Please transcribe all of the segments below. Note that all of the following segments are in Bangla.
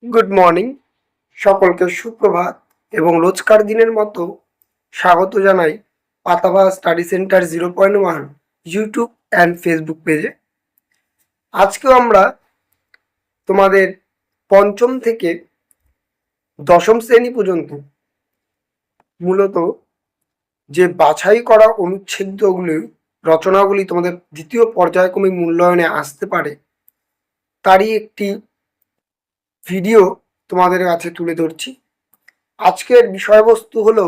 গুড মর্নিং, সকলকে সুপ্রভাত এবং রোজকার দিনের মতো স্বাগত জানাই Patabahar study centre 0.1 YouTube and Facebook পেজে। আজকেও আমরা তোমাদের পঞ্চম থেকে দশম শ্রেণী পর্যন্ত মূলত যে বাছাই করা অনুচ্ছেদগুলি রচনাগুলি তোমাদের দ্বিতীয় পর্যায়ক্রমিক মূল্যায়নে আসতে পারে তারই একটি ভিডিও তোমাদের কাছে তুলে ধরছি। আজকের বিষয়বস্তু হলো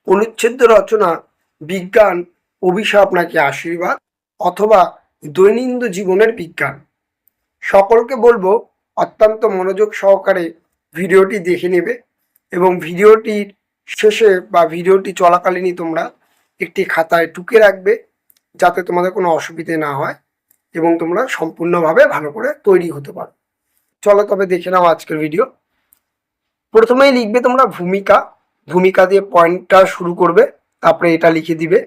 অনুচ্ছেদ রচনা, বিজ্ঞান অভিশাপ নাকি আশীর্বাদ, অথবা দৈনন্দিন জীবনের বিজ্ঞান। সকলকে বলবো অত্যন্ত মনোযোগ সহকারে ভিডিওটি দেখে নেবে এবং ভিডিওটির শেষে বা ভিডিওটি চলাকালীনই তোমরা একটি খাতায় টুকে রাখবে যাতে তোমাদের কোনো অসুবিধে না হয় এবং তোমরা সম্পূর্ণভাবে ভালো করে তৈরি হতে পারো। চলো তবে দেখে নাও আজকের ভিডিও। প্রথমেই লিখবে তোমরা ভূমিকা, ভূমিকা দিয়ে পয়েন্টটা শুরু করবে, তারপরে এটা লিখে দিবে।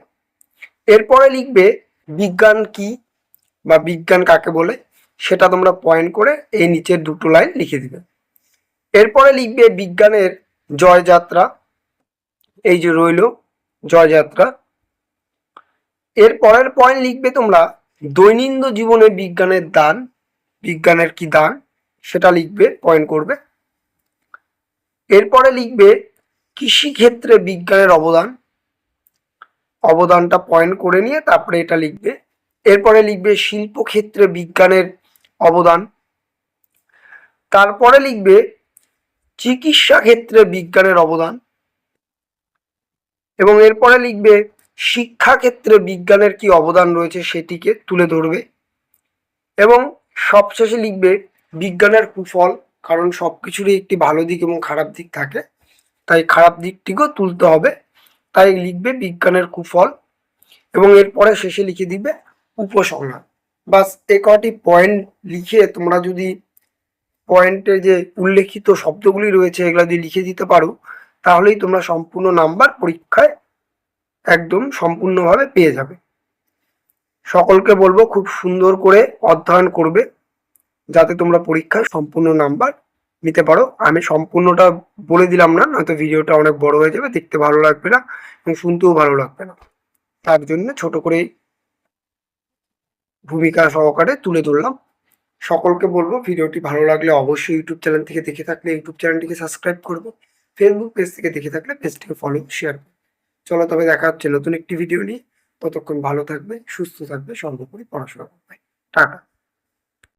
এরপরে লিখবে বিজ্ঞান কি বা বিজ্ঞান কাকে বলে, সেটা তোমরা পয়েন্ট করে এই নিচের দুটো লাইন লিখে দিবে। এরপরে লিখবে বিজ্ঞানের জয়যাত্রা, এই যে রইল জয়যাত্রা। এর পরের পয়েন্ট লিখবে তোমরা দৈনন্দিন জীবনে বিজ্ঞানের দান, বিজ্ঞানের কি দান সেটা লিখবে, পয়েন্ট করবে। এরপরে লিখবে কৃষিক্ষেত্রে বিজ্ঞানের অবদান, অবদানটা পয়েন্ট করে নিয়ে তারপরে এটা লিখবে। এরপরে লিখবে শিল্পক্ষেত্রে বিজ্ঞানের অবদান। তারপরে লিখবে চিকিৎসা ক্ষেত্রে বিজ্ঞানের অবদান এবং এরপরে লিখবে শিক্ষাক্ষেত্রে বিজ্ঞানের কি অবদান রয়েছে সেটিকে তুলে ধরবে এবং সবশেষে লিখবে বিজ্ঞানের কুফল, কারণ সব কিছুরই একটি ভালো দিক এবং খারাপ দিক থাকে, তাই খারাপ দিকটিকেও তুলতে হবে, তাই লিখবে বিজ্ঞানের কুফল এবং এরপরে শেষে লিখে দিবে উপসংহার। বাস এই কটি পয়েন্ট লিখে তোমরা যদি পয়েন্টে যে উল্লেখিত শব্দগুলি রয়েছে এগুলো যদি লিখে দিতে পারো তাহলেই তোমরা সম্পূর্ণ নাম্বার পরীক্ষায় একদম সম্পূর্ণভাবে পেয়ে যাবে। সকলকে বলবো খুব সুন্দর করে অধ্যয়ন করবে যাতে তোমরা পরীক্ষায় সম্পূর্ণ নাম্বার নিতে পারো। আমি সম্পূর্ণটা বলে দিলাম না, নয়তো ভিডিওটা অনেক বড় হয়ে যাবে, দেখতে ভালো লাগবে না এবং শুনতেও ভালো লাগবে না, তার জন্য ছোট করে ভূমিকা সহকারে তুলে ধরলাম। সকলকে বলবো ভিডিওটি ভালো লাগলে অবশ্যই ইউটিউব চ্যানেল থেকে দেখে থাকলে ইউটিউব চ্যানেলটিকে সাবস্ক্রাইব করবে, ফেসবুক পেজ থেকে দেখে থাকলে পেজটিকে ফলো শেয়ার করবে। চলো তবে দেখা হচ্ছে নতুন একটি ভিডিও নিয়ে, ততক্ষণ ভালো থাকবে, সুস্থ থাকবে, সর্বোপরি পড়াশোনা করবে। টাটা।